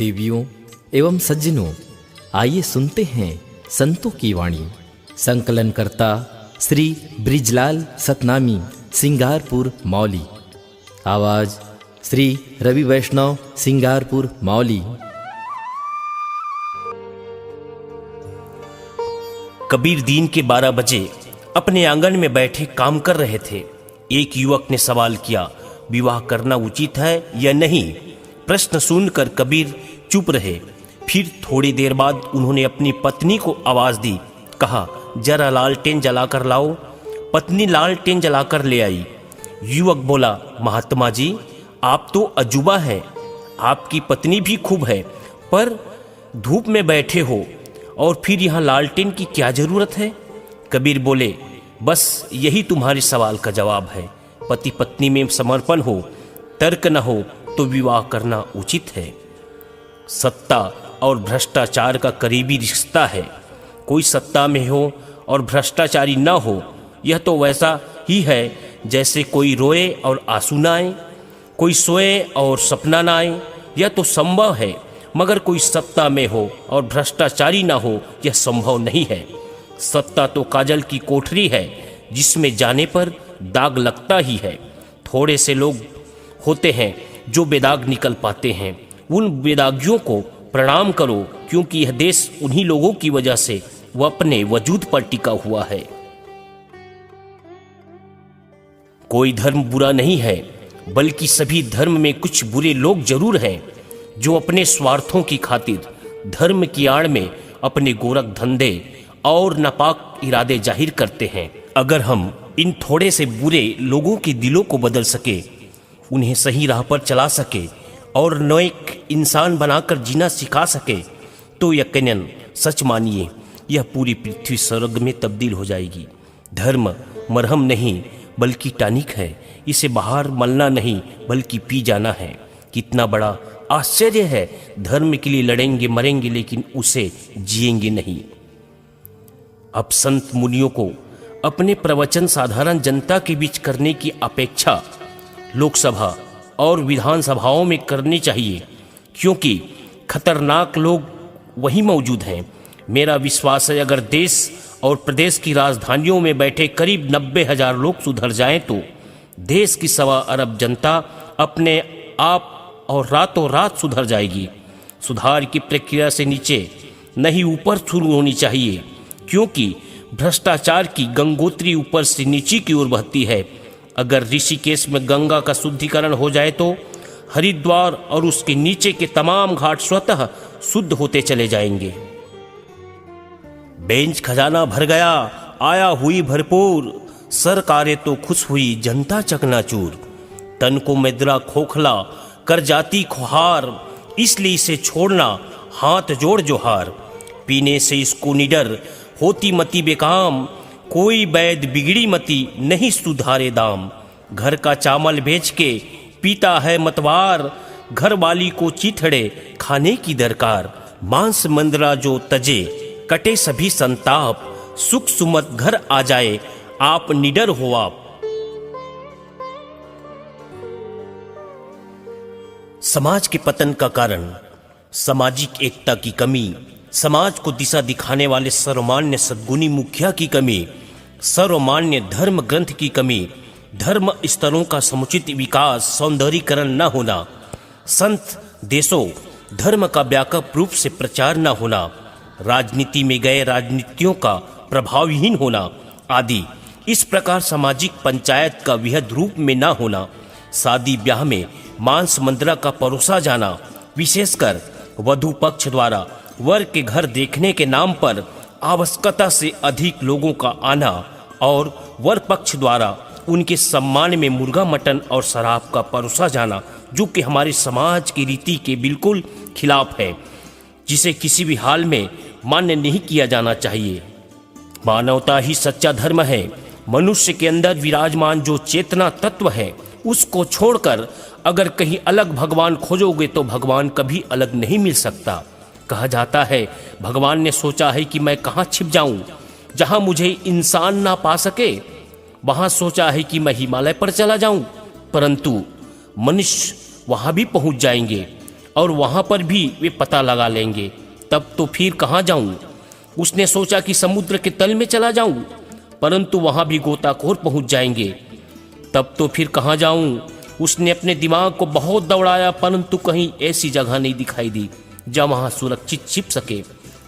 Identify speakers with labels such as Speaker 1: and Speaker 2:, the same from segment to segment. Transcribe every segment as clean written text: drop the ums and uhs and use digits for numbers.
Speaker 1: देवियों एवं सज्जनों, आइए सुनते हैं संतों की वाणी। संकलनकर्ता श्री ब्रिजलाल सतनामी, सिंगारपुर मौली। आवाज श्री रवि वैष्णव, सिंगारपुर मौली।
Speaker 2: कबीर दिन के 12 बजे अपने आंगन में बैठे काम कर रहे थे। एक युवक ने सवाल किया, विवाह करना उचित है या नहीं? प्रश्न सुनकर कबीर चुप रहे। फिर थोड़ी देर बाद उन्होंने अपनी पत्नी को आवाज दी, कहा, जरा लालटेन जलाकर लाओ। पत्नी लालटेन जलाकर ले आई। युवक बोला, महात्मा जी, आप तो अजूबा हैं। आपकी पत्नी भी खूब है, पर धूप में बैठे हो और फिर यहाँ लालटेन की क्या जरूरत है? कबीर बोले, बस यही तुम्हारे सवाल का जवाब है। पति पत्नी में समर्पण हो, तर्क न हो तो विवाह करना उचित है। सत्ता और भ्रष्टाचार का करीबी रिश्ता है। कोई सत्ता में हो और भ्रष्टाचारी न हो, यह तो वैसा ही है जैसे कोई रोए और आंसू न आए, कोई सोए और सपना न आए। यह तो संभव है, मगर कोई सत्ता में हो और भ्रष्टाचारी ना हो, यह संभव नहीं है। सत्ता तो काजल की कोठरी है, जिसमें जाने पर दाग लगता ही है। थोड़े से लोग होते हैं जो बेदाग निकल पाते हैं। उन बेदागियों को प्रणाम करो, क्योंकि यह देश उन्हीं लोगों की वजह से वह अपने वजूद पर टिका हुआ है। कोई धर्म बुरा नहीं है, बल्कि सभी धर्म में कुछ बुरे लोग जरूर हैं, जो अपने स्वार्थों की खातिर धर्म की आड़ में अपने गोरख धंधे और नापाक इरादे जाहिर करते हैं। अगर हम इन थोड़े से बुरे लोगों के दिलों को बदल सके, उन्हें सही राह पर चला सके और नेक इंसान बनाकर जीना सिखा सके, तो यकीनन सच मानिए, यह पूरी पृथ्वी स्वर्ग में तब्दील हो जाएगी। धर्म मरहम नहीं बल्कि टॉनिक है। इसे बाहर मलना नहीं बल्कि पी जाना है। कितना बड़ा आश्चर्य है, धर्म के लिए लड़ेंगे मरेंगे, लेकिन उसे जिएंगे नहीं। अब संत मुनियों को अपने प्रवचन साधारण जनता के बीच करने की अपेक्षा लोकसभा और विधानसभाओं में करनी चाहिए, क्योंकि खतरनाक लोग वही मौजूद हैं। मेरा विश्वास है, अगर देश और प्रदेश की राजधानियों में बैठे करीब 90,000 लोग सुधर जाएं, तो देश की 1.25 अरब जनता अपने आप और रातों रात सुधर जाएगी। सुधार की प्रक्रिया से नीचे नहीं ऊपर शुरू होनी चाहिए, क्योंकि भ्रष्टाचार की गंगोत्री ऊपर से नीचे की ओर बहती है। अगर ऋषिकेश में गंगा का शुद्धिकरण हो जाए, तो हरिद्वार और उसके नीचे के तमाम घाट स्वतः शुद्ध होते चले जाएंगे। बेंच खजाना भर गया, आया हुई भरपूर, सरकारें तो खुश हुई, जनता चकनाचूर। तन को मुद्रा खोखला कर जाती खुहार, इसलिए इसे छोड़ना हाथ जोड़ जोहार। पीने से इसको निडर होती मति बेकाम, कोई वैद बिगड़ी मति नहीं सुधारे दाम। घर का चावल बेच के पीता है मतवार, घर वाली को चिथड़े खाने की दरकार। मांस मंदरा जो तजे कटे सभी संताप, सुख सुमत घर आ जाए आप निडर हो आप। समाज के पतन का कारण सामाजिक एकता की कमी, समाज को दिशा दिखाने वाले सर्वमान्य सद्गुणी मुखिया की कमी, सर्वमान्य धर्म ग्रंथ की कमी, धर्म स्तरों का समुचित विकास, सौंदर्यीकरण न होना, संत देशों धर्म का व्यापक रूप से प्रचार न होना, राजनीति में गए राजनीतियों का प्रभावहीन होना आदि। इस प्रकार सामाजिक पंचायत का विहद रूप में न होना, शादी ब्याह में मांस मंद्रा का परोसा जाना, विशेषकर वधु पक्ष द्वारा वर के घर देखने के नाम पर आवश्यकता से अधिक लोगों का आना और वर पक्ष द्वारा उनके सम्मान में मुर्गा मटन और शराब का परोसा जाना, जो कि हमारे समाज की रीति के बिल्कुल खिलाफ है, जिसे किसी भी हाल में मान्य नहीं किया जाना चाहिए। मानवता ही सच्चा धर्म है। मनुष्य के अंदर विराजमान जो चेतना तत्व है, उसको छोड़कर अगर कहीं अलग भगवान खोजोगे तो भगवान कभी अलग नहीं मिल सकता। कहा जाता है, भगवान ने सोचा है कि मैं कहाँ छिप जाऊं, जहां मुझे इंसान ना पा सके। वहां सोचा है कि मैं हिमालय पर चला जाऊं, परंतु मनुष्य वहां भी पहुंच जाएंगे। और वहां पर भी वे पता लगा लेंगे। तब तो फिर कहाँ जाऊं? उसने सोचा कि समुद्र के तल में चला जाऊं, परंतु वहां भी गोताखोर पहुंच जाएंगे। तब तो फिर कहाँ जाऊं? उसने अपने दिमाग को बहुत दौड़ाया, परंतु कहीं ऐसी जगह नहीं दिखाई दी जहां वहां सुरक्षित छिप सके।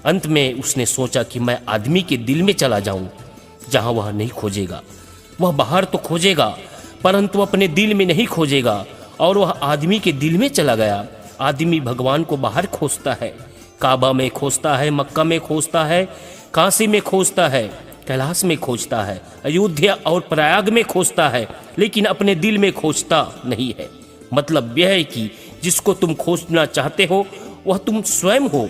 Speaker 2: अंत में उसने सोचा कि मैं आदमी के दिल में चला जाऊं, जहां वह नहीं खोजेगा। वह बाहर तो खोजेगा, परंतु अपने दिल में नहीं खोजेगा। और वह आदमी के दिल में चला गया। आदमी भगवान को बाहर खोजता है, काबा में खोजता है, मक्का में खोजता है, काशी में खोजता है, कैलाश में खोजता है, अयोध्या और प्रयाग में खोजता है, लेकिन अपने दिल में खोजता नहीं है। मतलब यह है कि जिसको तुम खोजना चाहते हो वह तुम स्वयं हो।